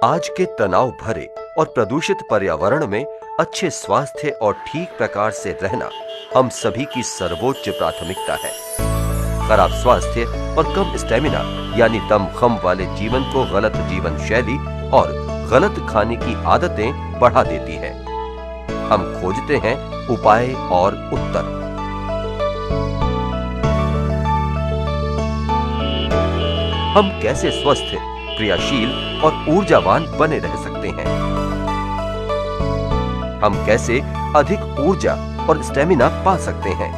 आज के तनाव भरे और प्रदूषित पर्यावरण में अच्छे स्वास्थ्य और ठीक प्रकार से रहना हम सभी की सर्वोच्च प्राथमिकता है। खराब स्वास्थ्य और कम स्टेमिना यानी दमखम वाले जीवन को गलत जीवन शैली और गलत खाने की आदतें बढ़ा देती है। हम खोजते हैं उपाय और उत्तर। हम कैसे स्वस्थ, क्रियाशील और ऊर्जावान बने रह सकते हैं? हम कैसे अधिक ऊर्जा और स्टेमिना पा सकते हैं?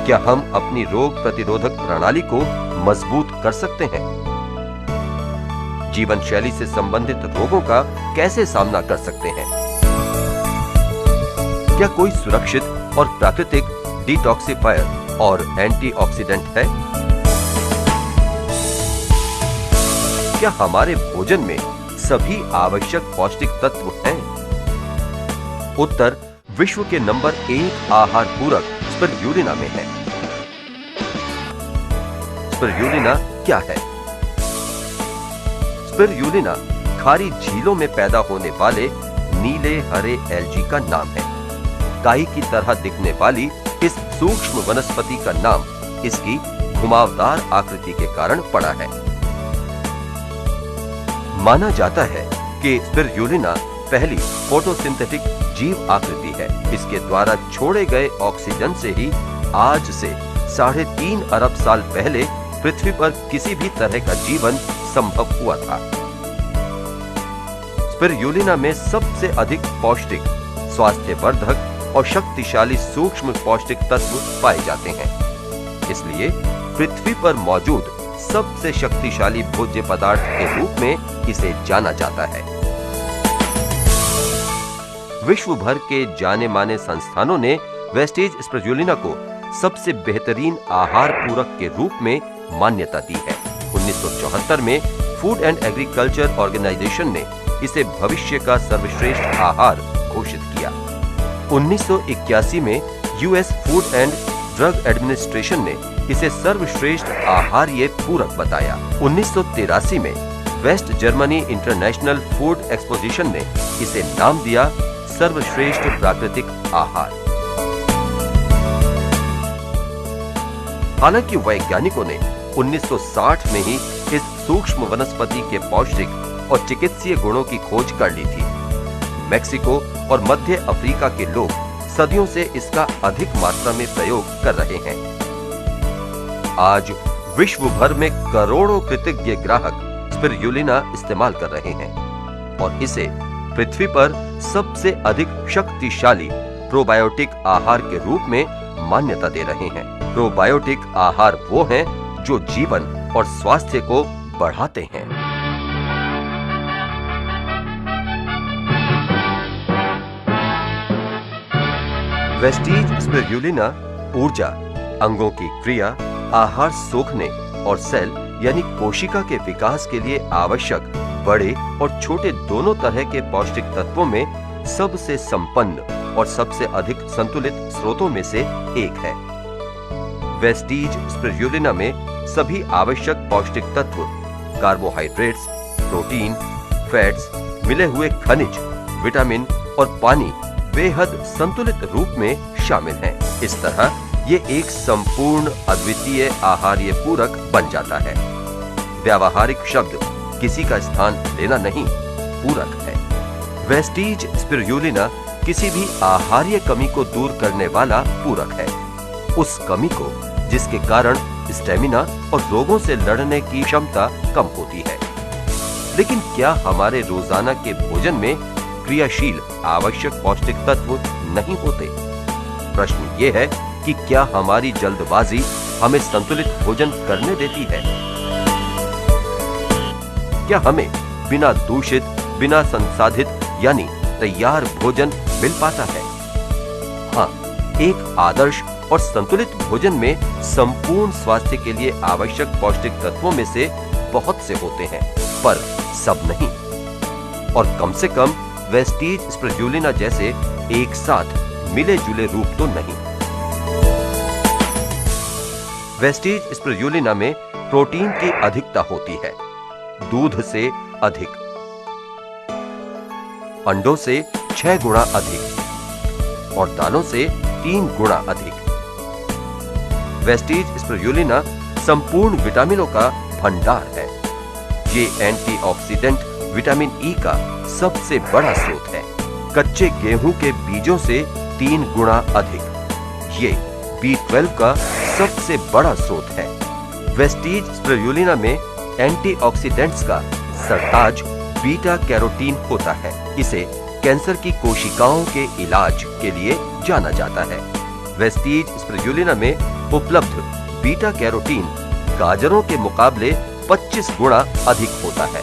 क्या हम अपनी रोग प्रतिरोधक प्रणाली को मजबूत कर सकते हैं? जीवन शैली से संबंधित रोगों का कैसे सामना कर सकते हैं? क्या कोई सुरक्षित और प्राकृतिक डिटॉक्सिफायर और एंटीऑक्सीडेंट है? क्या हमारे भोजन में सभी आवश्यक पौष्टिक तत्व हैं? उत्तर विश्व के नंबर 1 आहार पूरक स्पिरुलिना में है। स्पिरुलिना क्या है? स्पिरुलिना खारी झीलों में पैदा होने वाले नीले हरे एल्गी का नाम है। काई की तरह दिखने वाली इस सूक्ष्म वनस्पति का नाम इसकी घुमावदार आकृति के कारण पड़ा है। माना जाता है कि स्पिरुलिना पहली फोटोसिंथेटिक जीव आकृति है। इसके द्वारा छोड़े गए ऑक्सीजन से ही आज से 3.5 अरब साल पहले पृथ्वी पर किसी भी तरह का जीवन संभव हुआ था। स्पिरुलिना में सबसे अधिक पौष्टिक, स्वास्थ्यवर्धक और शक्तिशाली सूक्ष्म पौष्टिक तत्व पाए जाते हैं। इसलिए पृथ्वी पर मौजूद सबसे शक्तिशाली भोज्य पदार्थ के रूप में इसे जाना जाता है। विश्व भर के जाने माने संस्थानों ने वेस्टेज स्पिरुलिना को सबसे बेहतरीन आहार पूरक के रूप में मान्यता दी है। 1974 में फूड एंड एग्रीकल्चर ऑर्गेनाइजेशन ने इसे भविष्य का सर्वश्रेष्ठ आहार घोषित किया। 1981 में US food and drug administration ने इसे सर्वश्रेष्ठ आहार्य पूरक बताया। 1983 में West Germany international food exposition ने इसे नाम दिया सर्वश्रेष्ठ प्राकृतिक आहार। हालांकि वैज्ञानिकों ने 1960 में ही इस सूक्ष्म वनस्पति के पौष्टिक और चिकित्सीय गुणों की खोज कर ली थी। मेक्सिको और मध्य अफ्रीका के लोग सदियों से इसका अधिक मात्रा में प्रयोग कर रहे हैं। आज विश्व भर में करोड़ों कृतज्ञ ग्राहक स्पिरुलिना इस्तेमाल कर रहे हैं और इसे पृथ्वी पर सबसे अधिक शक्तिशाली प्रोबायोटिक आहार के रूप में मान्यता दे रहे हैं। प्रोबायोटिक आहार वो हैं जो जीवन और स्वास्थ्य को बढ़ाते हैं। वेस्टेज स्पिरुलिना ऊर्जा, अंगों की क्रिया, आहार सोखने और सेल यानी कोशिका के विकास के लिए आवश्यक बड़े और छोटे दोनों तरह के पौष्टिक तत्वों में सबसे संपन्न और सबसे अधिक संतुलित स्रोतों में से एक है। वेस्टेज स्पिरुलिना में सभी आवश्यक पौष्टिक तत्व, कार्बोहाइड्रेट्स, प्रोटीन, फैट्स, मिले हुए खनिज, विटामिन और पानी बेहद संतुलित रूप में शामिल हैं। इस तरह ये एक संपूर्ण अद्वितीय आहार्य पूरक बन जाता है। व्यावहारिक शब्द किसी का स्थान लेना नहीं, पूरक है। वेस्टेज स्पिरुलिना किसी भी आहार्य कमी को दूर करने वाला पूरक है। उस कमी को जिसके कारण स्टेमिना और रोगों से लड़ने की क्षमता कम होती है। लेकिन क्या हमारे रोजाना के भोजन में क्रियाशील आवश्यक पौष्टिक तत्व नहीं होते? प्रश्न ये है कि क्या हमारी जल्दबाजी हमें संतुलित भोजन करने देती है? क्या हमें बिना दूषित, बिना संसाधित यानी तैयार भोजन मिल पाता है? हाँ, एक आदर्श और संतुलित भोजन में संपूर्ण स्वास्थ्य के लिए आवश्यक पौष्टिक तत्वों में से बहुत से होते हैं, पर सब नहीं। और कम से कम वेस्टेज स्पिरुलिना जैसे एक साथ मिले जुले रूप तो नहीं। वेस्टेज स्पिरुलिना में प्रोटीन की अधिकता होती है। दूध से अधिक, अंडों से 6 गुना अधिक और दालों से 3 गुना अधिक। वेस्टीज स्पिरुलिना संपूर्ण विटामिनों का भंडार है। ये एंटीऑक्सीडेंट विटामिन ई का सबसे बड़ा स्रोत है। कच्चे गेहूं के बीजों से 3 गुना अधिक। ये B12 का सबसे बड़ा स्रोत है। वेस्टीज स्पिरुलिना में एंटीऑक्सीडेंट्स का सरताज बीटा कैरोटीन होता है। इसे कैंसर की कोशिकाओं के इलाज के लिए जाना जाता है। वेस्टीज स्पिरुलिना में उपलब्ध बीटा कैरोटीन गाजरों के मुकाबले 25 गुना अधिक होता है।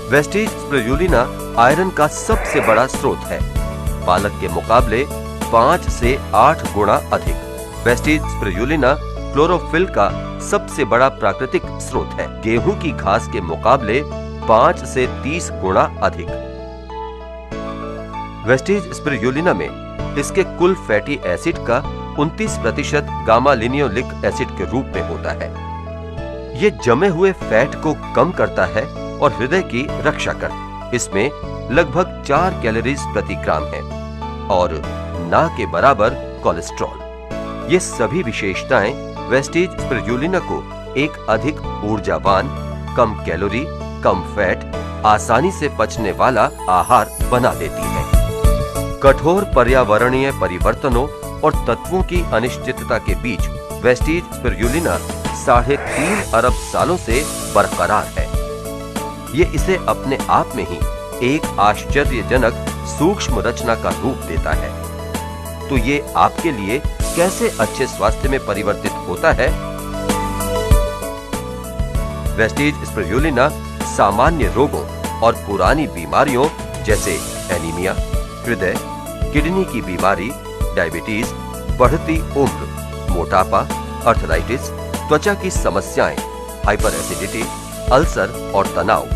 वेस्टीज स्पिरुलिना आयरन का सबसे बड़ा स्रोत है, पालक के मुकाबले 5 से 8 गुना अधिक। वेस्टीज स्पिरुलिना क्लोरोफिल का सबसे बड़ा प्राकृतिक स्रोत है, गेहूं की घास के मुकाबले 5 से 30 गुना अधिक। वेस्टीज स्पिरुलिना में इसके कुल फैटी एसिड का 29% गामा लिनियोलिक एसिड के रूप में होता है। ये जमे हुए फैट को कम करता है और हृदय की रक्षा करता है। इसमें लगभग 4 कैलोरीज प्रति ग्राम है और ना के बराबर कोलेस्ट्रॉल। ये सभी विशेषताएं वेस्टीज स्पिरुलिना को एक अधिक ऊर्जावान, कम कैलोरी, कम फैट, आसानी से पचने वाला आहार बना देती है। कठोर पर्यावरणीय परिवर्तनों और तत्वों की अनिश्चितता के बीच वेस्टीज स्पिरुलिना 3.5 अरब सालों से बरकरार है। ये इसे अपने आप में ही एक आश्चर्यजनक सूक्ष्म रचना का रूप देता है। तो ये आपके लिए कैसे अच्छे स्वास्थ्य में परिवर्तित होता है? वेस्टीज स्पिरुलिना सामान्य रोगों और पुरानी बीमारियों जैसे एनीमिया, हृदय, किडनी की बीमारी, डायबिटीज, बढ़ती उम्र, मोटापा, अर्थराइटिस, त्वचा की समस्याएं, हाइपर एसिडिटी, अल्सर और तनाव,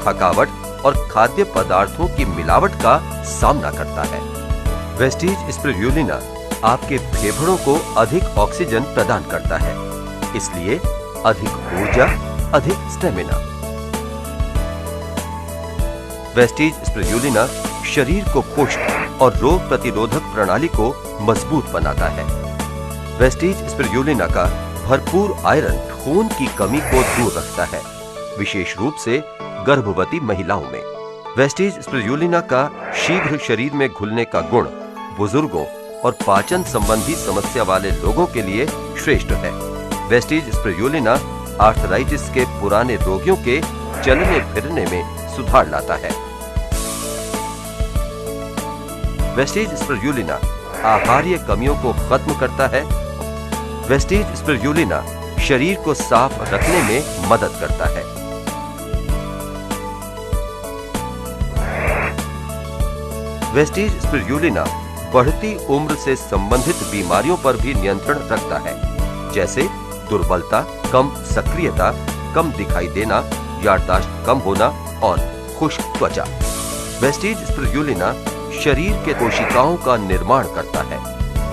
थकावट और खाद्य पदार्थों की मिलावट का सामना करता है। वेस्टीज स्पिरुलिना आपके फेफड़ों को अधिक ऑक्सीजन प्रदान करता है, इसलिए अधिक ऊर्जा, अधिक स्टेमिना। वेस्टीज स्पिरुलिना शरीर को पुष्ट और रोग प्रतिरोधक प्रणाली को मजबूत बनाता है। वेस्टीज स्पिरुलिना का भरपूर आयरन खून की कमी को दूर रखता है, विशेष रूप से गर्भवती महिलाओं में। वेस्टीज स्पिरुलिना का शीघ्र शरीर में घुलने का गुण बुजुर्गों और पाचन संबंधी समस्या वाले लोगों के लिए श्रेष्ठ है। वेस्टीज स्पिरुलिना आर्थराइटिस के पुराने रोगियों के चलने फिरने में सुधार लाता है। वेस्टीज स्पिरुलिना आहार्य कमियों को खत्म करता है। वेस्टीज स्पिरुलिना शरीर को साफ रखने में मदद करता है। वेस्टीज स्पिरुलिना बढ़ती उम्र से संबंधित बीमारियों पर भी नियंत्रण रखता है, जैसे दुर्बलता, कम सक्रियता, कम दिखाई देना, याददाश्त कम होना और खुश्क त्वचा। वेस्टीज स्पिरुलिना शरीर के कोशिकाओं का निर्माण करता है।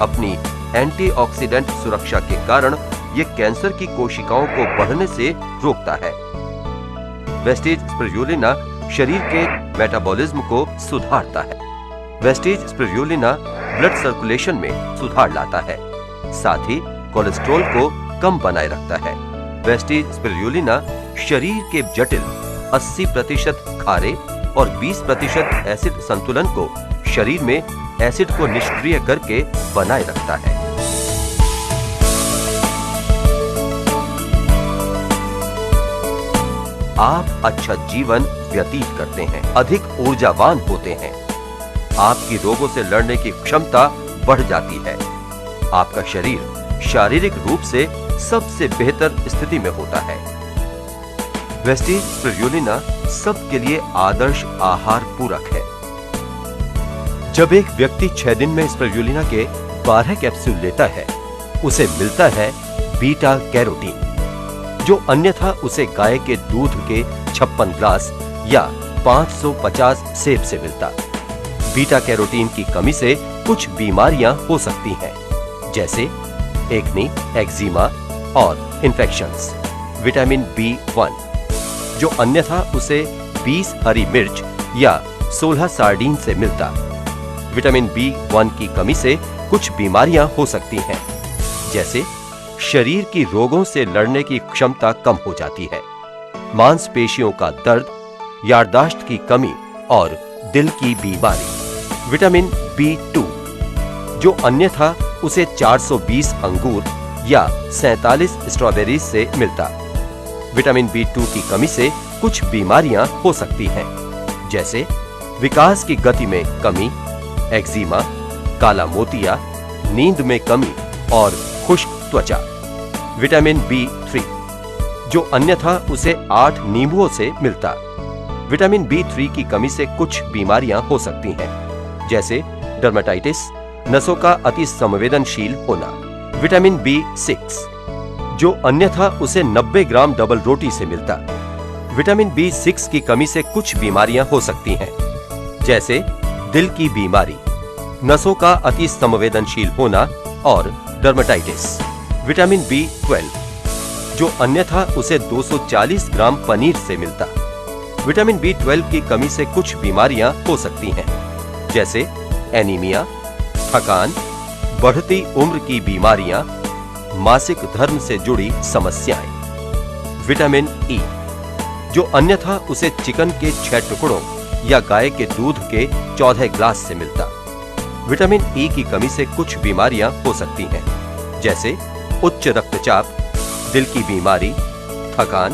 अपनी एंटीऑक्सीडेंट सुरक्षा के कारण ये कैंसर की कोशिकाओं को बढ़ने से रोकता है। वेस्टीज स्पिरुलिना शरीर के मेटाबॉलिज्म को सुधारता है। वेस्टीज स्पिरुलिना ब्लड सर्कुलेशन में सुधार लाता है, साथ ही कोलेस्ट्रॉल को कम बनाए रखता है। वेस्टीज स्पिरुलिना शरीर के जटिल 80% खारे और 20% एसिड संतुलन को शरीर में एसिड को निष्क्रिय करके बनाए रखता है। आप अच्छा जीवन व्यतीत करते हैं, अधिक ऊर्जावान होते हैं, आपकी रोगों से लड़ने की क्षमता बढ़ जाती है, आपका शरीर शारीरिक रूप से सबसे बेहतर स्थिति में होता है। वेस्टीज स्पिरुलिना सबके लिए आदर्श आहार पूरक है। जब एक व्यक्ति 6 दिन में स्पिरुलिना के 12 कैप्सूल लेता है, उसे मिलता है बीटा कैरोटीन, जो अन्यथा उसे गाय के दूध के 56 ग्लास या 550 सेब से मिलता। बीटा कैरोटीन की कमी से कुछ बीमारियां हो सकती हैं, जैसे एक्ने, एक्जिमा और इन्फेक्शंस। विटामिन B1, जो अन्यथा उसे 20 हरी मिर्च या 16 सार्डीन से मिलता। विटामिन B1 की कमी से कुछ बीमारियां हो सकती हैं, जैसे शरीर की रोगों से लड़ने की क्षमता कम हो जाती है, मांसपेशियों का दर्द, याददाश्त की कमी और दिल की बीमारी। विटामिन B2 जो अन्यथा उसे 420 अंगूर या 47 स्ट्रॉबेरीज से मिलता। विटामिन B2 की कमी से कुछ बीमारियां हो सकती हैं, जैसे विकास की गति में कमी, एक्जिमा, काला मोतिया, नींद में कमी और खुश्क त्वचा। विटामिन B3 जो अन्यथा उसे 8 नींबुओं से मिलता। विटामिन B3 की कमी से कुछ बीमारियां हो सकती हैं, जैसे डर्मेटाइटिस, नसों का अति संवेदनशील होना। विटामिन B6 जो अन्यथा उसे 90 ग्राम डबल रोटी से मिलता। विटामिन B6 की कमी से कुछ बीमारियां हो सकती हैं, जैसे दिल की बीमारी, नसों का अति संवेदनशील होना और डर्मेटाइटिस। विटामिन B12 जो अन्यथा उसे 240 ग्राम पनीर से मिलता। विटामिन B12 की कमी से कुछ बीमारियां हो सकती हैं, जैसे एनीमिया, थकान, बढ़ती उम्र की बीमारियां, मासिक धर्म से जुड़ी समस्याएं। विटामिन E जो अन्यथा उसे चिकन के 6 टुकड़ों या गाय के दूध के 14 ग्लास से मिलता। विटामिन E की कमी से कुछ बीमारियां हो सकती हैं, जैसे उच्च रक्तचाप, दिल की बीमारी, थकान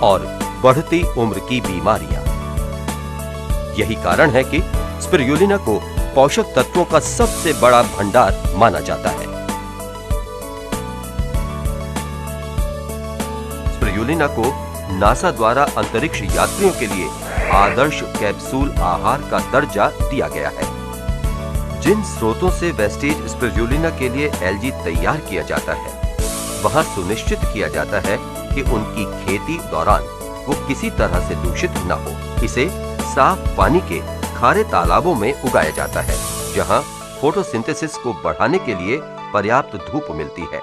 और बढ़ती उम्र की बीमारियां। यही कारण है कि स्पिरुलिना को पोषक तत्वों का सबसे बड़ा भंडार माना जाता है। स्पिरुलिना को नासा द्वारा अंतरिक्ष यात्रियों के लिए आदर्श कैप्सूल आहार का दर्जा दिया गया है। जिन स्रोतों से वेस्टेज स्पिरुलिना के लिए एल्गी तैयार किया जाता है, वहां सुनिश्चित किया जाता है कि उनकी खेती दौरान वो किसी तरह से दूषित न हो। इसे साफ पानी के खारे तालाबों में उगाया जाता है, जहां फोटोसिंथेसिस को बढ़ाने के लिए पर्याप्त धूप मिलती है।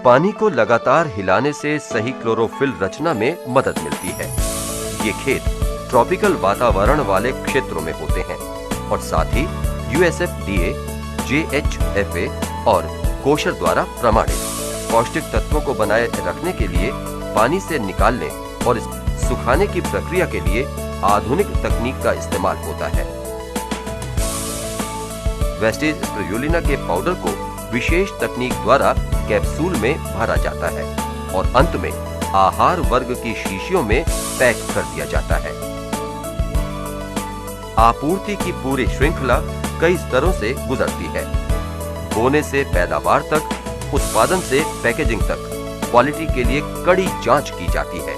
पानी को लगातार हिलाने से सही क्लोरोफिल रचना में मदद मिलती है। ये खेत ट्रॉपिकल वातावरण वाले क्षेत्रों में होते हैं और साथ ही USFDA, JHFA और कोशर द्वारा प्रमाणित पौष्टिक तत्वों को बनाए रखने के लिए पानी से निकालने और इस सुखाने की प्रक्रिया के लिए आधुनिक तकनीक का इस्तेमाल होता है। वेस्टेज स्पिरुलिना के पाउडर को विशेष तकनीक द्वारा कैप्सूल में भरा जाता है और अंत में आहार वर्ग की शीशियों में पैक कर दिया जाता है। आपूर्ति की पूरी श्रृंखला कई स्तरों से गुजरती है, बोने से पैदावार तक, उत्पादन से पैकेजिंग तक। क्वालिटी के लिए कड़ी जांच की जाती है।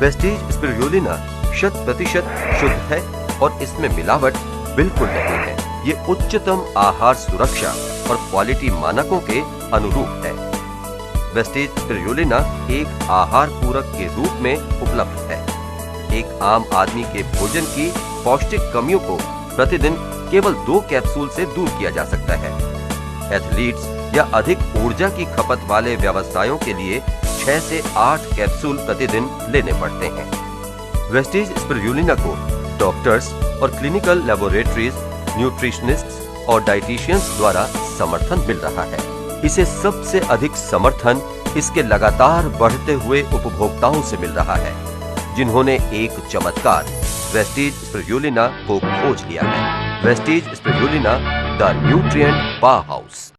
वेस्टेज स्पिरुलिना 100% शुद्ध है और इसमें मिलावट बिल्कुल नहीं है। ये उच्चतम आहार सुरक्षा और क्वालिटी मानकों के अनुरूप है। वेस्टेज स्पिरुलिना एक आहार पूरक के रूप में उपलब्ध है। एक आम आदमी के भोजन की पौष्टिक कमियों को प्रतिदिन केवल 2 कैप्सूल से दूर किया जा सकता है। एथलीट्स या अधिक ऊर्जा की खपत वाले व्यवसायों के लिए 6 से 8 कैप्सूल प्रतिदिन लेने पड़ते हैं। वेस्टेज स्पिरुलिना को डॉक्टर्स और क्लिनिकल लेबोरेटरीज, न्यूट्रिशनिस्ट्स और डाइटिशियंस द्वारा समर्थन मिल रहा है। इसे सबसे अधिक समर्थन इसके लगातार बढ़ते हुए उपभोक्ताओं से मिल रहा है, जिन्होंने एक चमत्कार वेस्टेज स्पिरुलिना को खोज लिया है। Wastage spirulina, the nutrient powerhouse.